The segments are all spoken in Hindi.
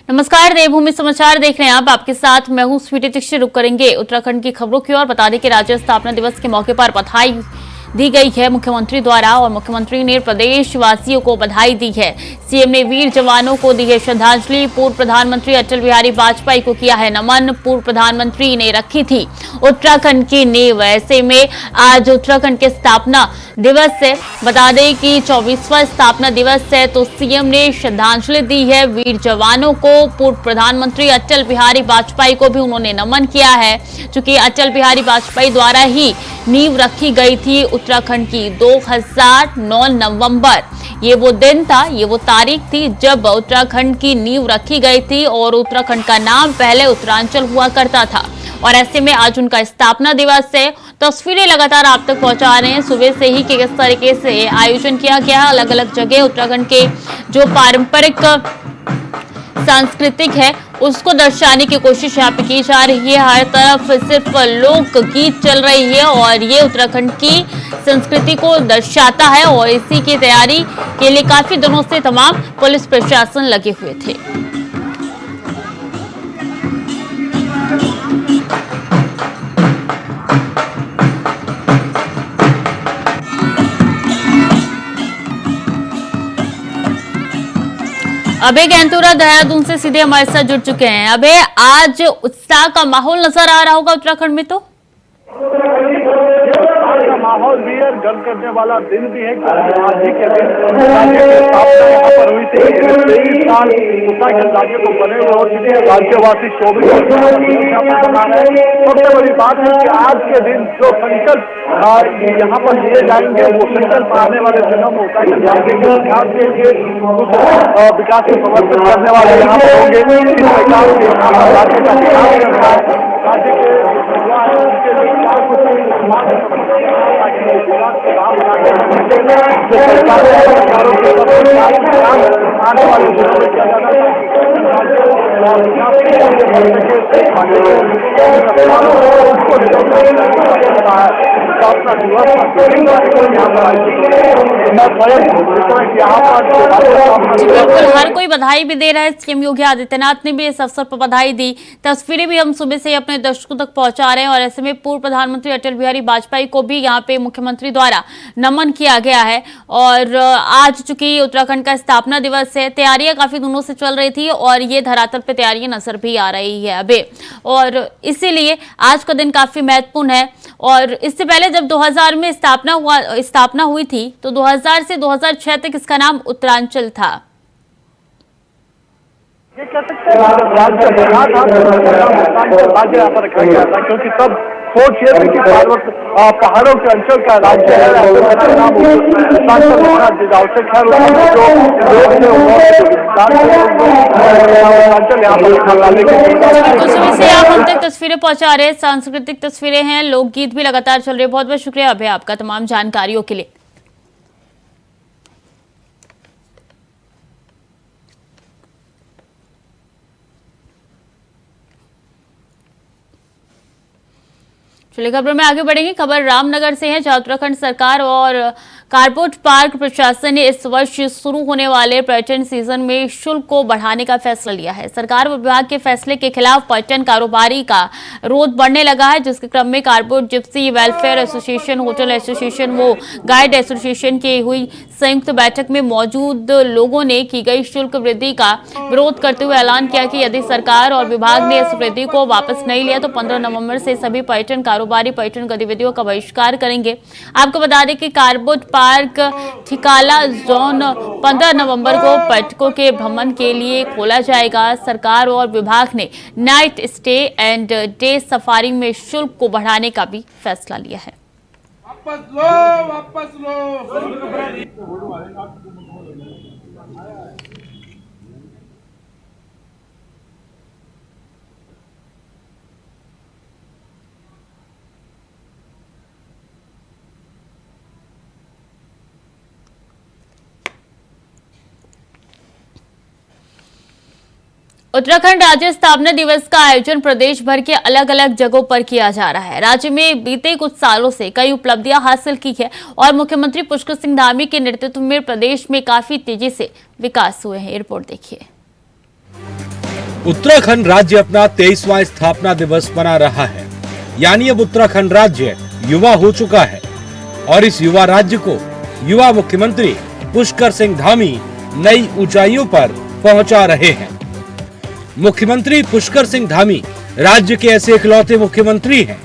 नमस्कार, देवभूमि समाचार देख रहे हैं आप। आपके साथ मैं हूं स्वीटी दीक्षित। रुक करेंगे उत्तराखंड की खबरों की ओर। बता दें कि राज्य स्थापना दिवस के मौके पर बधाई दी गई है मुख्यमंत्री द्वारा, और मुख्यमंत्री ने प्रदेशवासियों को बधाई दी है। सीएम ने वीर जवानों को दी है श्रद्धांजलि। पूर्व प्रधानमंत्री अटल बिहारी वाजपेयी को किया है नमन। पूर्व प्रधानमंत्री ने रखी थी उत्तराखंड की नींव। ऐसे में आज उत्तराखंड के स्थापना दिवस है। बता दें कि 24वां स्थापना दिवस है, तो सीएम ने श्रद्धांजलि दी है वीर जवानों को। पूर्व प्रधानमंत्री अटल बिहारी वाजपेयी को भी उन्होंने नमन किया है, क्योंकि अटल बिहारी वाजपेयी द्वारा ही नींव रखी गई थी उत्तराखंड की। 2009 नवंबर ये वो दिन था, ये वो तारीख थी जब उत्तराखंड की नींव रखी गई थी, और उत्तराखंड का नाम पहले उत्तरांचल हुआ करता था। और ऐसे में आज उनका स्थापना दिवस है। तस्वीरें लगातार आप तक पहुंचा रहे हैं सुबह से ही कि किस तरीके से आयोजन किया गया। अलग अलग जगह उत्तराखंड के जो पारंपरिक सांस्कृतिक है उसको दर्शाने की कोशिश यहाँ पे की जा रही है। हर तरफ सिर्फ लोक गीत चल रही है, और ये उत्तराखंड की संस्कृति को दर्शाता है। और इसी की तैयारी के लिए काफी दिनों से तमाम पुलिस प्रशासन लगे हुए थे। अभय गैंतुरा देहरादून से सीधे हमारे साथ जुड़ चुके हैं। अभय, आज उत्साह का माहौल नजर आ रहा होगा उत्तराखंड में तो? माहौल भी है, गर्व करने वाला दिन भी है। आज ही के दिन राज्य की स्थापना यहाँ पर हुई थी। 23 साल उत्तराखंड राज्य को बने हुए हो चुके हैं। राज्यवासी 24 मना रहे हैं। सबसे बड़ी बात है कि आज के दिन जो संकल्प यहाँ पर लिए जाएंगे, वो संकल्प आने वाले दिनों में उत्तराखंड राज्य के विकास के लिए विकास को समर्पित करने वाले यहाँ पर होंगे। इस प्रकार से राज्य का विकास करना है। राज्य के आने वाले दिनों में किया जाना बिल्कुल, हर कोई बधाई भी दे रहा है। सीएम योगी आदित्यनाथ ने भी इस अवसर पर बधाई दी। तस्वीरें भी हम सुबह से अपने दर्शकों तक पहुंचा रहे हैं, और ऐसे में पूर्व प्रधानमंत्री अटल बिहारी वाजपेयी को भी यहाँ पे मुख्यमंत्री द्वारा नमन किया गया है। और आज चूंकि उत्तराखंड का स्थापना दिवस है, तैयारियां काफी दिनों से चल रही थी, और ये धरातल पे तैयारियां नजर भी आ रही है अभी, और इसीलिए आज का दिन काफी महत्वपूर्ण है। और इससे पहले जब 2000 में स्थापना हुई थी, तो 2000 से 2006 तक इसका नाम उत्तरांचल था। ये कह सकते हैं राज्य बना था, राज्य यहाँ पर रखा गया था, क्योंकि तब सोच ये थी कि पहाड़ों के अंचल का राज्य है। आवश्यक है तो सुबह से आप हम तक तस्वीरें पहुंचा रहे हैं, सांस्कृतिक तस्वीरें हैं, लोकगीत भी लगातार चल रहे हैं। बहुत बहुत शुक्रिया अभय आपका तमाम जानकारियों के लिए। चलिए खबर में आगे बढ़ेंगे। खबर रामनगर से है, जहां उत्तराखंड सरकार और कारपोट पार्क प्रशासन ने इस वर्ष शुरू होने वाले पर्यटन सीजन में शुल्क को बढ़ाने का फैसला लिया है। सरकार व विभाग के फैसले के खिलाफ पर्यटन कारोबारी का विरोध बढ़ने लगा है, जिसके क्रम में Corbett gypsy welfare association, hotel association व गाइड एसोसिएशन की हुई संयुक्त बैठक में मौजूद लोगों ने की गई शुल्क वृद्धि का विरोध करते हुए ऐलान किया कि यदि सरकार और विभाग ने इस वृद्धि को वापस नहीं लिया तो 15 नवंबर से सभी पर्यटन कारोबारी पर्यटन गतिविधियों का बहिष्कार करेंगे। आपको बता दें कि कारपोट पार्क ठिकाला जोन 15 नवंबर को पर्यटकों के भ्रमण के लिए खोला जाएगा। सरकार और विभाग ने night stay and day safari में शुल्क को बढ़ाने का भी फैसला लिया है। वापस लो। उत्तराखंड राज्य स्थापना दिवस का आयोजन प्रदेश भर के अलग अलग जगहों पर किया जा रहा है। राज्य में बीते कुछ सालों से कई उपलब्धियां हासिल की है और मुख्यमंत्री पुष्कर सिंह धामी के नेतृत्व में प्रदेश में काफी तेजी से विकास हुए हैं। रिपोर्ट देखिए। उत्तराखंड राज्य अपना 23वां स्थापना दिवस मना रहा है, यानी अब उत्तराखंड राज्य युवा हो चुका है और इस युवा राज्य को युवा मुख्यमंत्री पुष्कर सिंह धामी नई ऊंचाइयों पर पहुंचा रहे हैं। मुख्यमंत्री पुष्कर सिंह धामी राज्य के ऐसे इकलौते मुख्यमंत्री हैं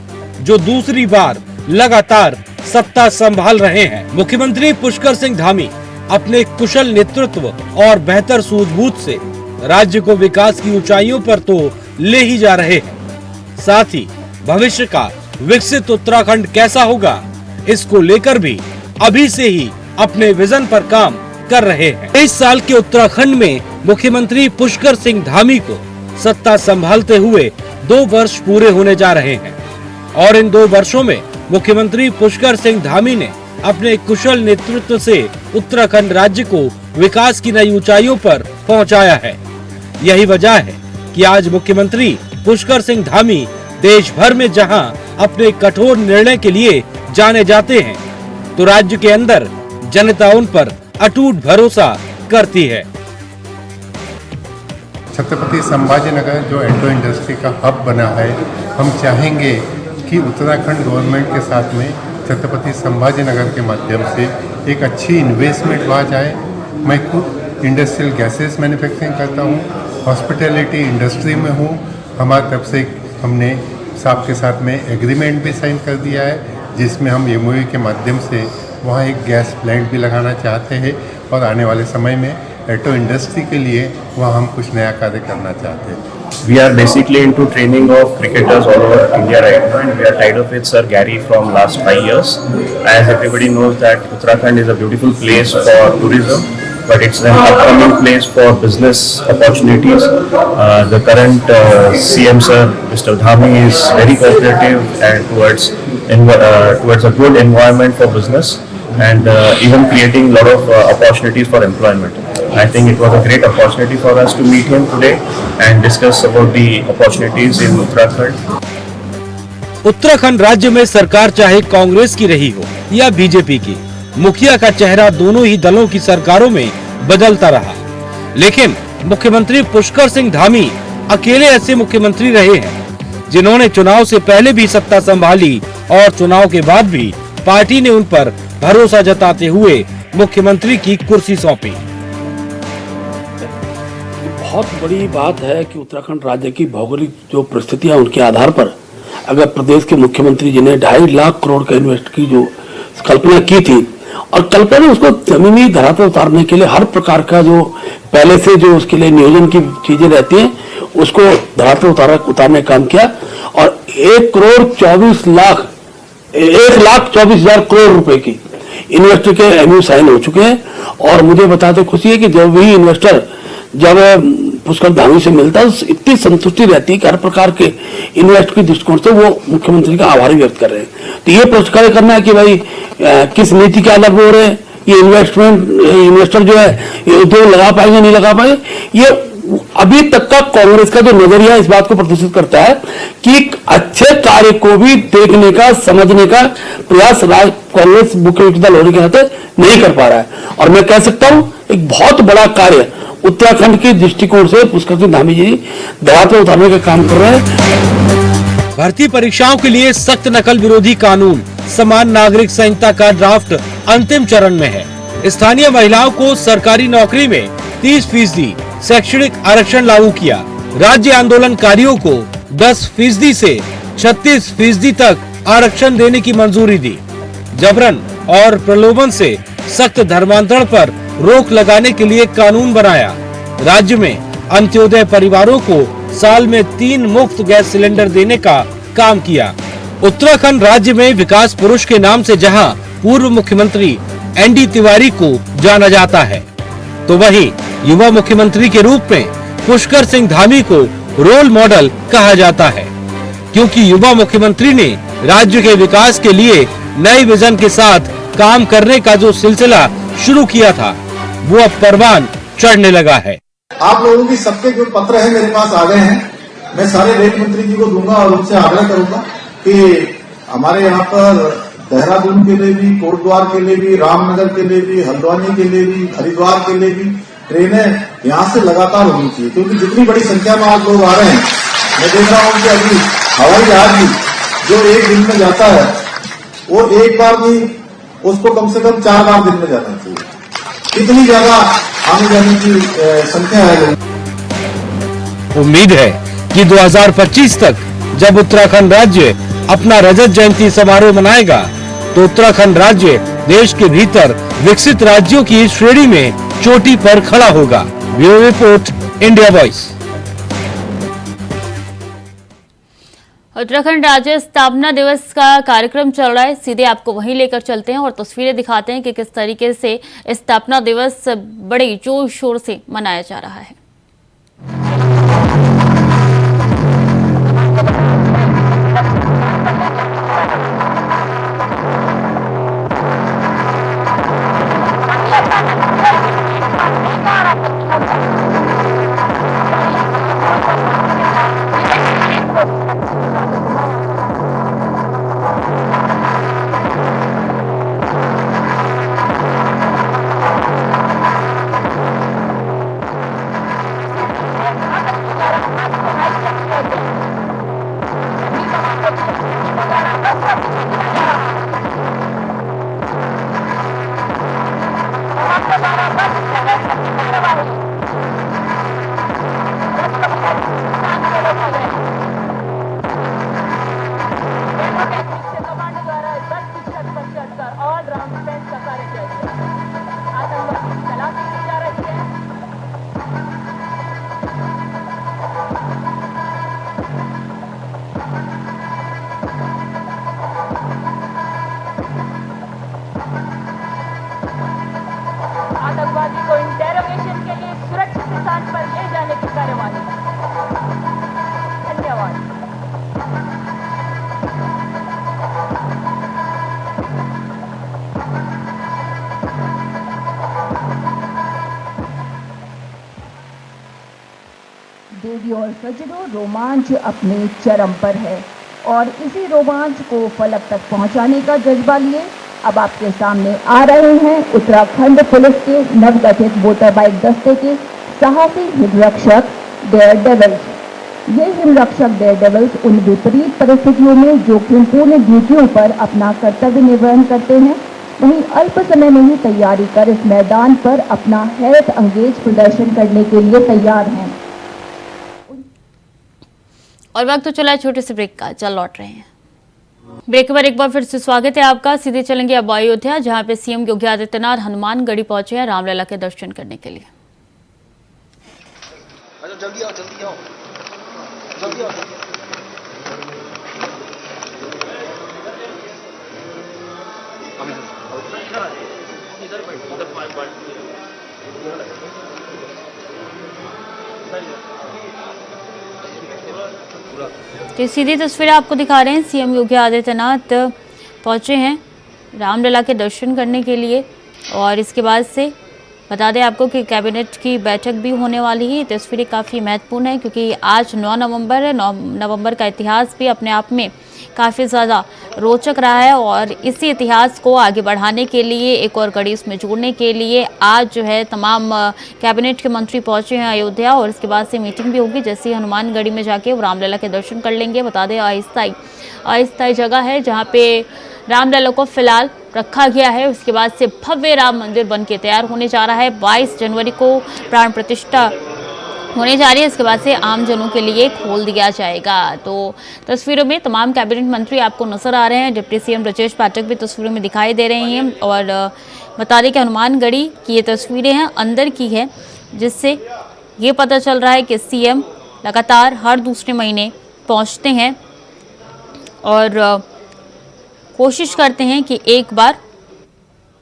जो दूसरी बार लगातार सत्ता संभाल रहे हैं। मुख्यमंत्री पुष्कर सिंह धामी अपने कुशल नेतृत्व और बेहतर सूझबूझ से राज्य को विकास की ऊंचाइयों पर तो ले ही जा रहे हैं। साथ ही भविष्य का विकसित उत्तराखंड कैसा होगा, इसको लेकर भी अभी से ही अपने विजन पर काम कर रहे हैं। इस साल के उत्तराखंड में मुख्यमंत्री पुष्कर सिंह धामी को सत्ता संभालते हुए 2 वर्ष पूरे होने जा रहे हैं और इन 2 वर्षों में मुख्यमंत्री पुष्कर सिंह धामी ने अपने कुशल नेतृत्व से उत्तराखंड राज्य को विकास की नई ऊंचाइयों पर पहुंचाया है। यही वजह है कि आज मुख्यमंत्री पुष्कर सिंह धामी देश भर में जहां अपने कठोर निर्णय के लिए जाने जाते हैं, तो राज्य के अंदर जनता उन पर अटूट भरोसा करती है। छत्रपति संभाजीनगर जो ऑटो इंडस्ट्री का हब बना है, हम चाहेंगे कि उत्तराखंड गवर्नमेंट के साथ में छत्रपति संभाजीनगर के माध्यम से एक अच्छी इन्वेस्टमेंट वहाँ जाए। मैं खुद इंडस्ट्रियल गैसेस मैन्युफैक्चरिंग करता हूँ, हॉस्पिटैलिटी इंडस्ट्री में हूँ। हमारी तरफ से हमने साहब के साथ में एग्रीमेंट भी साइन कर दिया है, जिसमें हम MOU के माध्यम से वहाँ एक गैस प्लांट भी लगाना चाहते हैं और आने वाले समय में ऑटो इंडस्ट्री के लिए वहाँ हम कुछ नया कार्य करना चाहते हैं। We are basically into training of cricketers all over India right now, and we are tied up with Sir Gary from last 5 years. As everybody knows that Uttarakhand is a beautiful place for tourism, but it's an upcoming place for business opportunities. The current CM Sir, Mr. Dhami, is very cooperative and towards a good environment for business and even creating a lot of opportunities for employment. I think it was a great opportunity for us to meet him today and discuss about the opportunities in Uttarakhand. Uttarakhand राज्य में सरकार चाहे कांग्रेस की रही हो या बीजेपी की, मुखिया का चेहरा दोनों ही दलों की सरकारों में बदलता रहा, लेकिन मुख्यमंत्री पुष्कर सिंह धामी अकेले ऐसे मुख्यमंत्री रहे हैं जिन्होंने चुनाव से पहले भी सत्ता संभाली और चुनाव के बाद भी पार्टी ने उन पर भरोसा जताते हुए मुख्यमंत्री की कुर्सी सौंपी। बहुत बड़ी बात है कि उत्तराखंड राज्य की भौगोलिक जो परिस्थितियां, उनके आधार पर अगर प्रदेश के मुख्यमंत्री जी ने 2.5 लाख करोड़ का इन्वेस्ट की जो कल्पना की थी, और कल्पना ने उसको जमीनी धरा पर उतारने के लिए हर प्रकार का जो पहले से जो उसके लिए नियोजन की चीजें रहती हैं उसको धरा पर उतारने का काम किया और 1,24,00,000 करोड़ रुपए की इन्वेस्टर के MOU साइन हो चुके हैं। और मुझे बताते खुशी है कि जब भी इन्वेस्टर जब पुष्कर धामी से मिलता है इतनी संतुष्टि रहती है कि हर प्रकार के इन्वेस्ट के दृष्टिकोण से वो मुख्यमंत्री का आभार व्यक्त कर रहे हैं। तो ये प्रश्न करना है कि भाई किस नीति के आधार पर हो रहे हैं, ये इन्वेस्टर जो है ये उद्योग लगा पाएंगे नहीं लगा पाएंगे, ये अभी तक का कांग्रेस का जो नजरिया इस बात को प्रदर्शित करता है कि अच्छे कार्य को भी देखने का समझने का प्रयास कांग्रेस मुख्य विरोधी दल होने के नाते नहीं कर पा रहा है। और मैं कह सकता हूं एक बहुत बड़ा कार्य उत्तराखंड के दृष्टिकोण से पुष्कर सिंह धामी जी धरा पर उतारने का काम कर रहे हैं। भर्ती परीक्षाओं के लिए सख्त नकल विरोधी कानून समान नागरिक संहिता का ड्राफ्ट अंतिम चरण में है। स्थानीय महिलाओं को सरकारी नौकरी में 30% शैक्षणिक आरक्षण लागू किया। राज्य आंदोलनकारियों को 10% से 36% तक आरक्षण देने की मंजूरी दी। जबरन और प्रलोभन से सख्त धर्मांतरण पर रोक लगाने के लिए कानून बनाया। राज्य में अंत्योदय परिवारों को साल में 3 मुफ्त गैस सिलेंडर देने का काम किया। उत्तराखंड राज्य में विकास पुरुष के नाम से जहां पूर्व मुख्यमंत्री ND तिवारी को जाना जाता है, तो वहीं युवा मुख्यमंत्री के रूप में पुष्कर सिंह धामी को रोल मॉडल कहा जाता है, क्योंकि युवा मुख्यमंत्री ने राज्य के विकास के लिए नए विजन के साथ काम करने का जो सिलसिला शुरू किया था वो अब परवान चढ़ने लगा है। आप लोगों की सबके जो पत्र है मेरे पास आ गए हैं, मैं सारे रेल मंत्री जी को दूंगा और उनसे आग्रह करूंगा कि हमारे यहाँ पर देहरादून के लिए भी, कोटद्वार के लिए भी, रामनगर के लिए भी, हल्द्वानी के लिए भी, हरिद्वार के लिए भी ट्रेनें यहाँ से लगातार होनी चाहिए, क्योंकि जितनी बड़ी संख्या में आज लोग आ रहे हैं, मैं देख रहा हूँ कि अभी हवाई जहाज भी जो एक दिन में जाता है वो एक बार भी उसको कम से कम 4 बार दिन में जाना चाहिए। इतनी ज्यादा आने जाने की संख्या है। उम्मीद है कि 2025 तक जब उत्तराखंड राज्य अपना रजत जयंती समारोह मनाएगा तो उत्तराखंड राज्य देश के भीतर विकसित राज्यों की श्रेणी में चोटी पर खड़ा होगा। Bureau report, India voice. Uttarakhand राज्य स्थापना दिवस का कार्यक्रम चल रहा है, सीधे आपको वहीं लेकर चलते हैं और तस्वीरें दिखाते हैं कि किस तरीके से स्थापना दिवस बड़े जोर शोर से मनाया जा रहा है। आतंकवादी को इंटेरोगेशन के लिए सुरक्षित स्थान पर ले जाने की कार्यवाही। धन्यवाद। देवी और सज्जनों, रोमांच अपने चरम पर है और इसी रोमांच को फलक तक पहुंचाने का जज्बा लिए अब आपके सामने आ रहे हैं उत्तराखंड पुलिस के नवगठित मोटर बाइक दस्ते के साहसी हिमरक्षक डेयर डेविल्स। ये हिमरक्षक डेयर डेविल्स उन विपरीत परिस्थितियों में जोखिमपूर्ण ड्यूटियों पर अपना कर्तव्य निर्वहन करते हैं, वहीं अल्प समय में ही तैयारी कर इस मैदान पर अपना हैरत अंगेज प्रदर्शन करने के लिए तैयार हैं। और वक्त तो चला है छोटे से ब्रेक का, चल लौट रहे हैं। ब्रेक के बाद एक बार फिर से स्वागत है आपका। सीधे चलेंगे अब अयोध्या, जहां पे सीएम योगी आदित्यनाथ हनुमानगढ़ी पहुंचे हैं रामलला के दर्शन करने के लिए। जल्दी आओ, जल्दी आओ, जल्दी आओ। तो सीधी तस्वीरें आपको दिखा रहे हैं। सीएम योगी आदित्यनाथ पहुंचे हैं रामलला के दर्शन करने के लिए और इसके बाद से बता दें आपको कि कैबिनेट की बैठक भी होने वाली है। तस्वीरें काफ़ी महत्वपूर्ण है क्योंकि आज 9 नवंबर है। 9 नवंबर का इतिहास भी अपने आप में काफ़ी ज़्यादा रोचक रहा है और इसी इतिहास को आगे बढ़ाने के लिए, एक और कड़ी इसमें जोड़ने के लिए आज जो है तमाम कैबिनेट के मंत्री पहुंचे हैं अयोध्या और इसके बाद से मीटिंग भी होगी। जैसे ही हनुमानगढ़ी में जाके वो रामलला के दर्शन कर लेंगे। बता दें अस्थायी जगह है जहाँ पे रामलला को फिलहाल रखा गया है। उसके बाद से भव्य राम मंदिर बन के तैयार होने जा रहा है। 22 जनवरी को प्राण प्रतिष्ठा होने जा रही है। इसके बाद से आमजनों के लिए खोल दिया जाएगा। तो तस्वीरों में तमाम कैबिनेट मंत्री आपको नजर आ रहे हैं। डिप्टी सीएम ब्रजेश पाठक भी तस्वीरों में दिखाई दे रही हैं और बता दें कि हनुमानगढ़ी की ये तस्वीरें हैं, अंदर की है, जिससे ये पता चल रहा है कि सीएम लगातार हर दूसरे महीने पहुंचते हैं और कोशिश करते हैं कि एक बार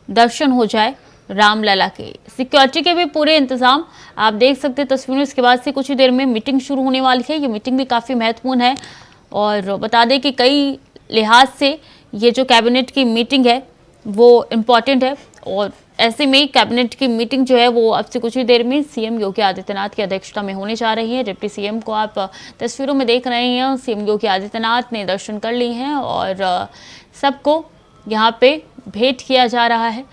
दर्शन हो जाए रामलला के। सिक्योरिटी के भी पूरे इंतजाम आप देख सकते हैं तस्वीरों। इसके बाद से कुछ ही देर में मीटिंग शुरू होने वाली है। ये मीटिंग भी काफ़ी महत्वपूर्ण है और बता दें कि कई लिहाज से ये जो कैबिनेट की मीटिंग है वो इम्पॉर्टेंट है और ऐसे में कैबिनेट की मीटिंग जो है वो अब से कुछ ही देर में सीएम योगी आदित्यनाथ की अध्यक्षता में होने जा रही है। डिप्टी सीएम को आप तस्वीरों में देख रहे हैं। सीएम योगी आदित्यनाथ ने दर्शन कर लिए हैं और सबको यहाँ पे भेंट किया जा रहा है।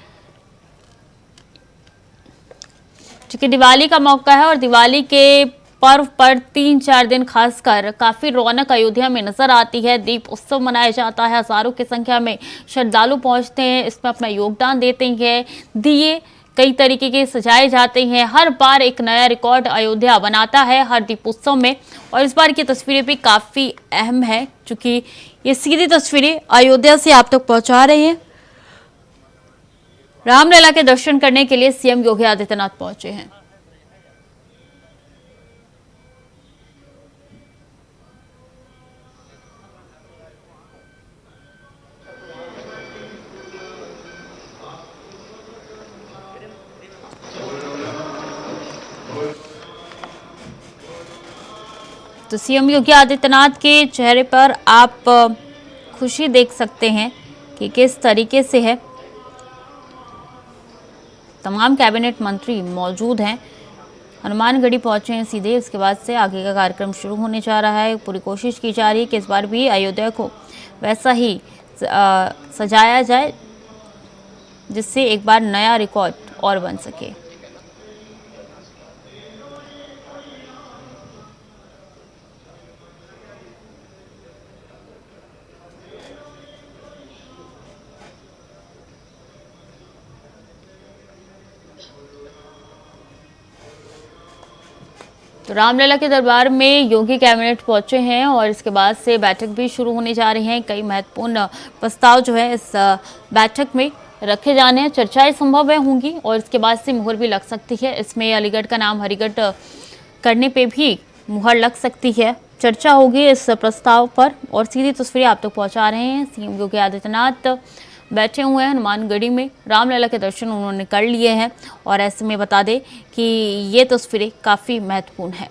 क्योंकि दिवाली का मौका है और दिवाली के पर्व पर 3-4 दिन खासकर काफी रौनक अयोध्या में नजर आती है। दीप उत्सव मनाया जाता है, हजारों की संख्या में श्रद्धालु पहुंचते हैं, इसमें अपना योगदान देते हैं। दिए कई तरीके के सजाए जाते हैं, हर बार एक नया रिकॉर्ड अयोध्या बनाता है हर दीपोत्सव में। और इस बार की तस्वीरें भी काफी अहम है क्योंकि ये सीधी तस्वीरें अयोध्या से आप तक पहुंचा रहे हैं। रामलला के दर्शन करने के लिए सीएम योगी आदित्यनाथ पहुंचे हैं। तो सीएम योगी आदित्यनाथ के चेहरे पर आप खुशी देख सकते हैं कि किस तरीके से है। तमाम कैबिनेट मंत्री मौजूद हैं, हनुमानगढ़ी पहुंचे हैं सीधे, उसके बाद से आगे का कार्यक्रम शुरू होने जा रहा है। पूरी कोशिश की जा रही है कि इस बार भी अयोध्या को वैसा ही सजाया जाए जिससे एक बार नया रिकॉर्ड और बन सके। तो रामलला के दरबार में योगी कैबिनेट पहुंचे हैं और इसके बाद से बैठक भी शुरू होने जा रही है। कई महत्वपूर्ण प्रस्ताव जो है इस बैठक में रखे जाने हैं, चर्चाएं संभव होंगी और इसके बाद से मुहर भी लग सकती है। इसमें अलीगढ़ का नाम हरिगढ़ करने पे भी मुहर लग सकती है। चर्चा होगी इस प्रस्ताव पर और सीधी तस्वीरें आप तक पहुंचा रहे हैं। सीएम योगी आदित्यनाथ बैठे हुए हैं हनुमानगढ़ी में, रामलला के दर्शन उन्होंने कर लिए हैं और ऐसे में बता दें कि ये तस्वीरें काफ़ी महत्वपूर्ण है।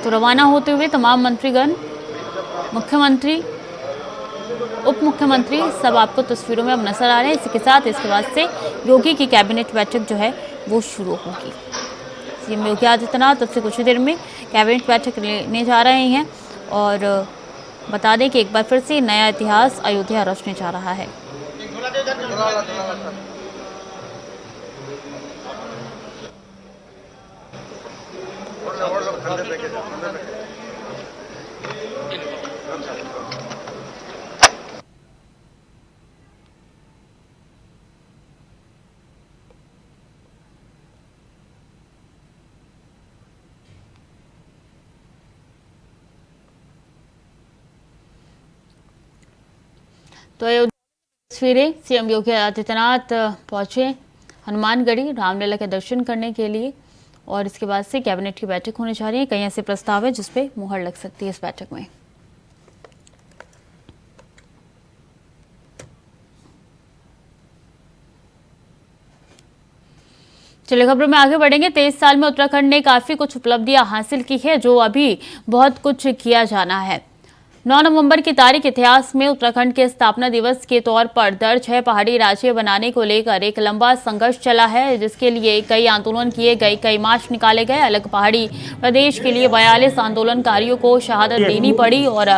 तो रवाना होते हुए तमाम मंत्रीगण, मुख्यमंत्री, उप मुख्यमंत्री सब आपको तस्वीरों में अब नजर आ रहे हैं। इसी के साथ इसके बाद से योगी की कैबिनेट बैठक जो है वो शुरू होगी। सीएम योगी आदित्यनाथ अब से कुछ ही देर में कैबिनेट बैठक लेने जा रहे हैं और बता दें कि एक बार फिर से नया इतिहास अयोध्या रचने जा रहा है। तो अयोध्या तस्वीरें, सीएम योगी आदित्यनाथ पहुंचे हनुमानगढ़ी रामलला के दर्शन करने के लिए और इसके बाद से कैबिनेट की बैठक होने जा रही है। कई ऐसे प्रस्ताव है जिसपे मुहर लग सकती है इस बैठक में। चलिए खबरों में आगे बढ़ेंगे। 23 साल में उत्तराखंड ने काफी कुछ उपलब्धियां हासिल की है, जो अभी बहुत कुछ किया जाना है। 9 नवंबर की तारीख इतिहास में उत्तराखंड के स्थापना दिवस के तौर पर दर्ज है। पहाड़ी राज्य बनाने को लेकर एक लंबा संघर्ष चला है, जिसके लिए कई आंदोलन किए गए, कई मार्च निकाले गए। अलग पहाड़ी प्रदेश के लिए 42 आंदोलनकारियों को शहादत देनी पड़ी और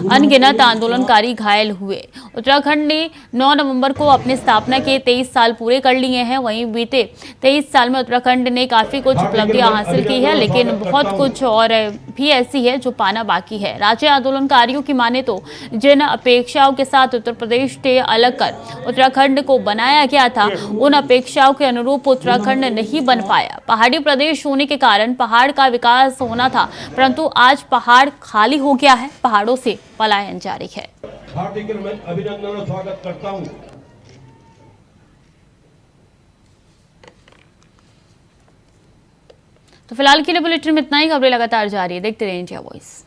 अनगिनत आंदोलनकारी घायल हुए। उत्तराखंड ने 9 नवंबर को अपनी स्थापना के 23 साल पूरे कर लिए हैं। वहीं बीते 23 साल में उत्तराखंड ने काफी कुछ उपलब्धियां हासिल की है, लेकिन बहुत कुछ और भी ऐसी है जो पाना बाकी है। राज्य आंदोलनकारियों की माने तो जिन अपेक्षाओं के साथ उत्तर प्रदेश से अलग कर उत्तराखंड को बनाया गया था, उन अपेक्षाओं के अनुरूप उत्तराखंड नहीं बन पाया। पहाड़ी प्रदेश होने के कारण पहाड़ का विकास होना था, परंतु आज पहाड़ खाली हो गया है, पहाड़ों से पलायन जारी है। हार्दिक अभिनंदन और स्वागत करता हूं। तो फिलहाल के लिए बुलेटिन में इतना ही। खबरें लगातार जारी है, देखते रहिए इंडिया वॉइस।